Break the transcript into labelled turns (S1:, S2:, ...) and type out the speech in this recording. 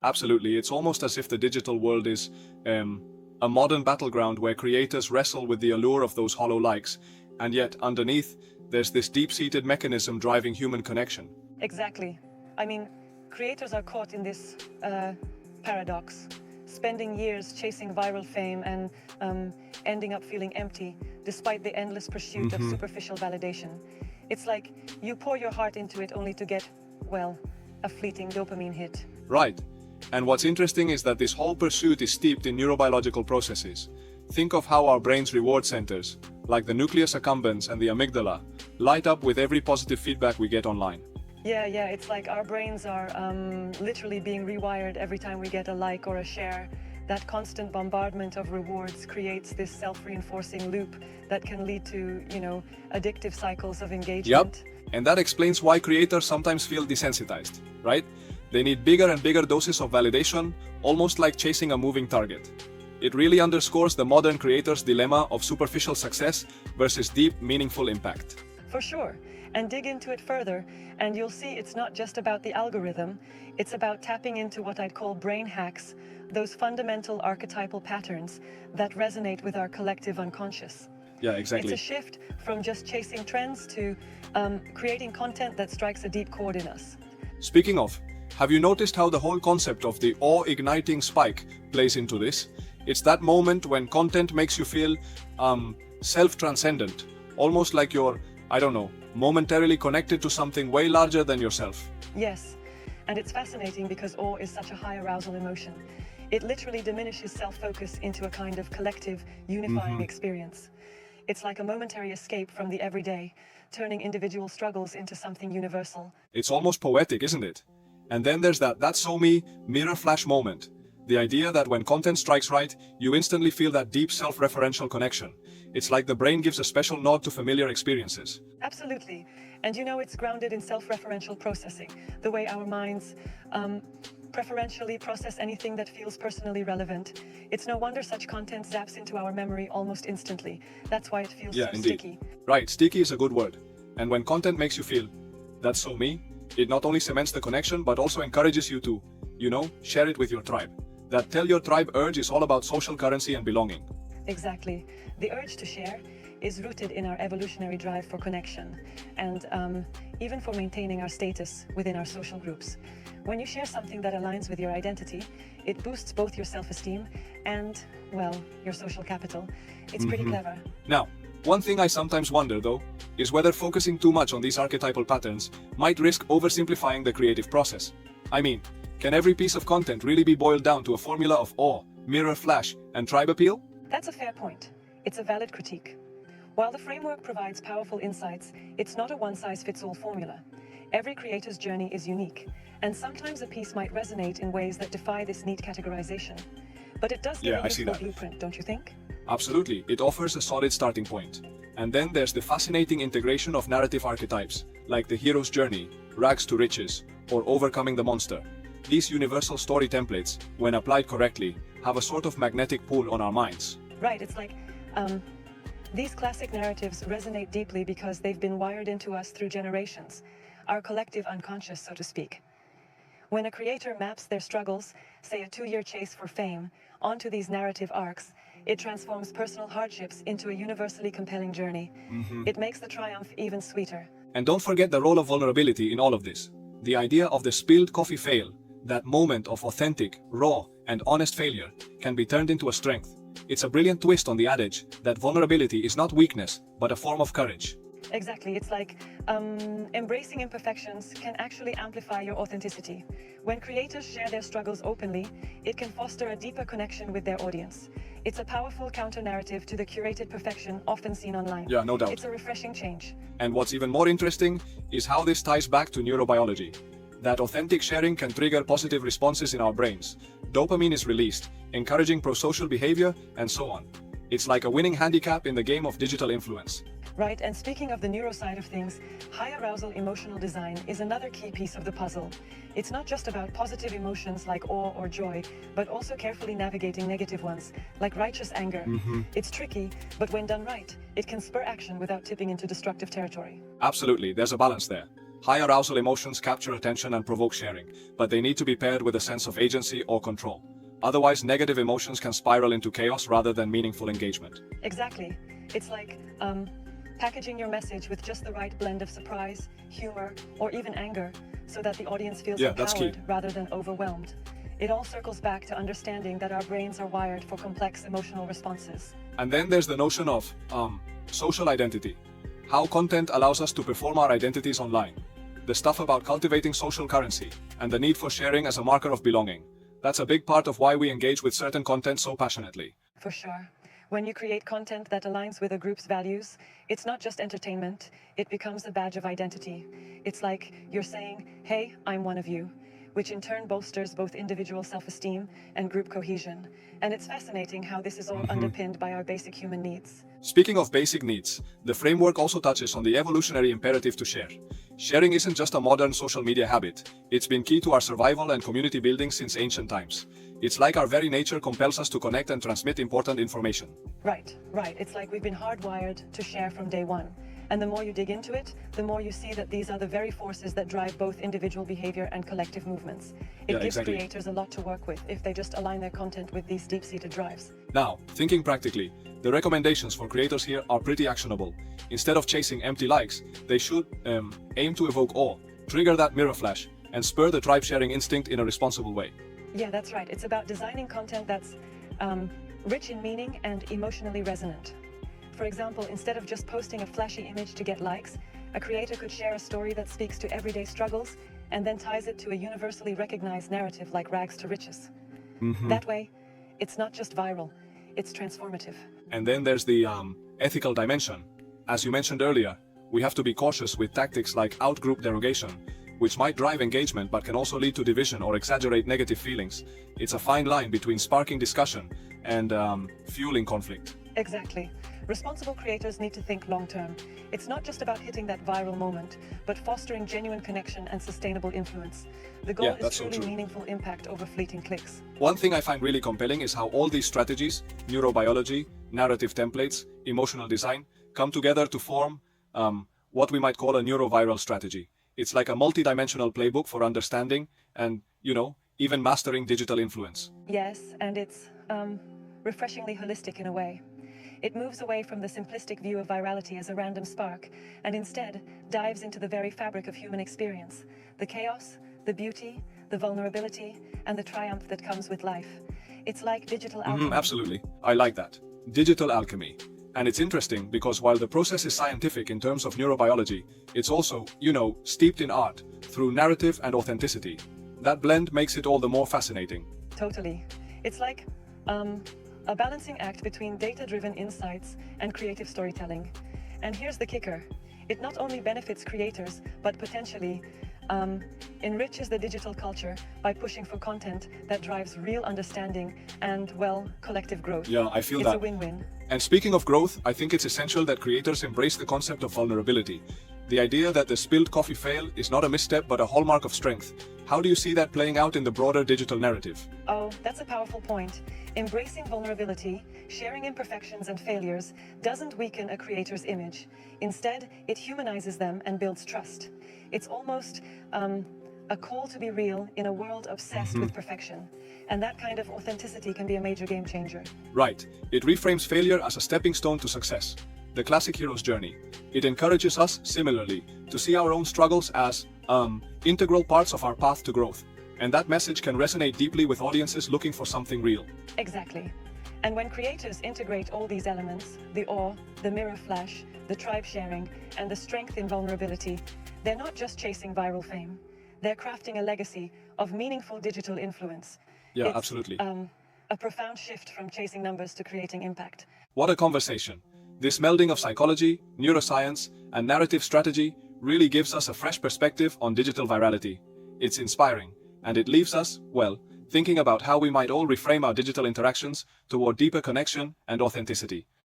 S1: Absolutely, it's almost as if the digital world is a modern battleground where creators wrestle with the allure of those hollow likes, and yet underneath, there's this deep-seated mechanism driving human connection.
S2: Exactly. I mean, creators are caught in this paradox, spending years chasing viral fame and ending up feeling empty despite the endless pursuit of superficial validation. It's like you pour your heart into it only to get, well, a fleeting dopamine hit.
S1: Right. And what's interesting is that this whole pursuit is steeped in neurobiological processes. Think of how our brain's reward centers, like the nucleus accumbens and the amygdala, light up with every positive feedback we get online.
S2: Yeah, it's like our brains are literally being rewired every time we get a like or a share. That constant bombardment of rewards creates this self-reinforcing loop that can lead to, addictive cycles of engagement.
S1: Yep. And that explains why creators sometimes feel desensitized, right? They need bigger and bigger doses of validation, almost like chasing a moving target. It really underscores the modern creator's dilemma of superficial success versus deep, meaningful impact.
S2: For sure. And dig into it further, and you'll see it's not just about the algorithm, it's about tapping into what I'd call brain hacks, those fundamental archetypal patterns that resonate with our collective unconscious.
S1: Yeah, exactly.
S2: It's a shift from just chasing trends to creating content that strikes a deep chord in us.
S1: Speaking of, have you noticed how the whole concept of the awe-igniting spike plays into this? It's that moment when content makes you feel self-transcendent, almost like you're, momentarily connected to something way larger than yourself.
S2: Yes, and it's fascinating because awe is such a high arousal emotion. It literally diminishes self-focus into a kind of collective, unifying experience. It's like a momentary escape from the everyday, turning individual struggles into something universal.
S1: It's almost poetic, isn't it? And then there's that's so me mirror flash moment. The idea that when content strikes right, you instantly feel that deep self-referential connection. It's like the brain gives a special nod to familiar experiences.
S2: Absolutely. And it's grounded in self-referential processing, the way our minds preferentially process anything that feels personally relevant. It's no wonder such content zaps into our memory almost instantly. That's why it feels so
S1: indeed.
S2: sticky.
S1: Right, sticky is a good word. And when content makes you feel, that's so me, it not only cements the connection but also encourages you to, share it with your tribe. That tell your tribe urge is all about social currency and belonging.
S2: Exactly. The urge to share is rooted in our evolutionary drive for connection and even for maintaining our status within our social groups. When you share something that aligns with your identity, it boosts both your self-esteem and, your social capital. It's pretty clever.
S1: Now, one thing I sometimes wonder, though, is whether focusing too much on these archetypal patterns might risk oversimplifying the creative process. I mean, can every piece of content really be boiled down to a formula of awe, mirror flash, and tribe appeal?
S2: That's a fair point. It's a valid critique. While the framework provides powerful insights, it's not a one-size-fits-all formula. Every creator's journey is unique, and sometimes a piece might resonate in ways that defy this neat categorization. But it does give a useful blueprint, don't you think?
S1: Absolutely, it offers a solid starting point. And then there's the fascinating integration of narrative archetypes, like the hero's journey, rags to riches, or overcoming the monster. These universal story templates, when applied correctly, have a sort of magnetic pull on our minds.
S2: Right, it's like, these classic narratives resonate deeply because they've been wired into us through generations, our collective unconscious, so to speak. When a creator maps their struggles, say a 2-year chase for fame, onto these narrative arcs, it transforms personal hardships into a universally compelling journey. It makes the triumph even sweeter.
S1: And don't forget the role of vulnerability in all of this. The idea of the spilled coffee fail, that moment of authentic, raw, and honest failure, can be turned into a strength. It's a brilliant twist on the adage that vulnerability is not weakness, but a form of courage.
S2: Exactly, it's like embracing imperfections can actually amplify your authenticity. When creators share their struggles openly, it can foster a deeper connection with their audience. It's a powerful counter-narrative to the curated perfection often seen online.
S1: Yeah, no doubt.
S2: It's a refreshing change.
S1: And what's even more interesting is how this ties back to neurobiology. That authentic sharing can trigger positive responses in our brains. Dopamine is released, encouraging pro-social behavior, and so on. It's like a winning handicap in the game of digital influence.
S2: Right, and speaking of the neuro side of things, high arousal emotional design is another key piece of the puzzle. It's not just about positive emotions like awe or joy, but also carefully navigating negative ones, like righteous anger. It's tricky, but when done right, it can spur action without tipping into destructive territory.
S1: Absolutely, there's a balance there. High arousal emotions capture attention and provoke sharing, but they need to be paired with a sense of agency or control. Otherwise, negative emotions can spiral into chaos rather than meaningful engagement.
S2: Exactly. It's like packaging your message with just the right blend of surprise, humor, or even anger, so that the audience feels
S1: That's key.
S2: empowered rather than overwhelmed. It all circles back to understanding that our brains are wired for complex emotional responses.
S1: And then there's the notion of social identity. How content allows us to perform our identities online. The stuff about cultivating social currency and the need for sharing as a marker of belonging. That's a big part of why we engage with certain content so passionately.
S2: For sure. When you create content that aligns with a group's values, it's not just entertainment, it becomes a badge of identity. It's like you're saying, hey, I'm one of you, which in turn bolsters both individual self-esteem and group cohesion. And it's fascinating how this is all underpinned by our basic human needs.
S1: Speaking of basic needs, the framework also touches on the evolutionary imperative to share. Sharing isn't just a modern social media habit, it's been key to our survival and community building since ancient times. It's like our very nature compels us to connect and transmit important information.
S2: Right. It's like we've been hardwired to share from day one. And the more you dig into it, the more you see that these are the very forces that drive both individual behavior and collective movements. It gives creators a lot to work with if they just align their content with these deep-seated drives.
S1: Now, thinking practically, the recommendations for creators here are pretty actionable. Instead of chasing empty likes, they should aim to evoke awe, trigger that mirror flash, and spur the tribe-sharing instinct in a responsible way.
S2: Yeah, that's right. It's about designing content that's rich in meaning and emotionally resonant. For example, instead of just posting a flashy image to get likes, a creator could share a story that speaks to everyday struggles and then ties it to a universally recognized narrative like rags to riches. That way, it's not just viral, it's transformative.
S1: And then there's the ethical dimension. As you mentioned earlier, we have to be cautious with tactics like out-group derogation, which might drive engagement but can also lead to division or exaggerate negative feelings. It's a fine line between sparking discussion and fueling conflict.
S2: Exactly. Responsible creators need to think long-term. It's not just about hitting that viral moment, but fostering genuine connection and sustainable influence. The goal is truly meaningful impact over fleeting clicks.
S1: One thing I find really compelling is how all these strategies, neurobiology, narrative templates, emotional design, come together to form what we might call a neuroviral strategy. It's like a multi-dimensional playbook for understanding and, even mastering digital influence.
S2: Yes, and it's refreshingly holistic in a way. It moves away from the simplistic view of virality as a random spark, and instead dives into the very fabric of human experience, the chaos, the beauty, the vulnerability, and the triumph that comes with life. It's like digital alchemy.
S1: Absolutely. I like that. Digital alchemy. And it's interesting because while the process is scientific in terms of neurobiology, it's also, steeped in art, through narrative and authenticity. That blend makes it all the more fascinating.
S2: Totally. It's like a balancing act between data-driven insights and creative storytelling. And here's the kicker. It not only benefits creators, but potentially enriches the digital culture by pushing for content that drives real understanding and, collective growth.
S1: Yeah, I feel that.
S2: It's a win-win.
S1: And speaking of growth, I think it's essential that creators embrace the concept of vulnerability. The idea that the spilled coffee fail is not a misstep but a hallmark of strength. How do you see that playing out in the broader digital narrative?
S2: Oh, that's a powerful point. Embracing vulnerability, sharing imperfections and failures, doesn't weaken a creator's image. Instead, it humanizes them and builds trust. It's almost a call to be real in a world obsessed with perfection. And that kind of authenticity can be a major game changer.
S1: Right. It reframes failure as a stepping stone to success. The classic hero's journey. It encourages us, similarly, to see our own struggles as integral parts of our path to growth. And that message can resonate deeply with audiences looking for something real.
S2: Exactly. And when creators integrate all these elements, the awe, the mirror flash, the tribe sharing, and the strength in vulnerability, they're not just chasing viral fame. They're crafting a legacy of meaningful digital influence.
S1: Yeah, absolutely.
S2: A profound shift from chasing numbers to creating impact.
S1: What a conversation. This melding of psychology, neuroscience, and narrative strategy really gives us a fresh perspective on digital virality. It's inspiring, and it leaves us, thinking about how we might all reframe our digital interactions toward deeper connection and authenticity.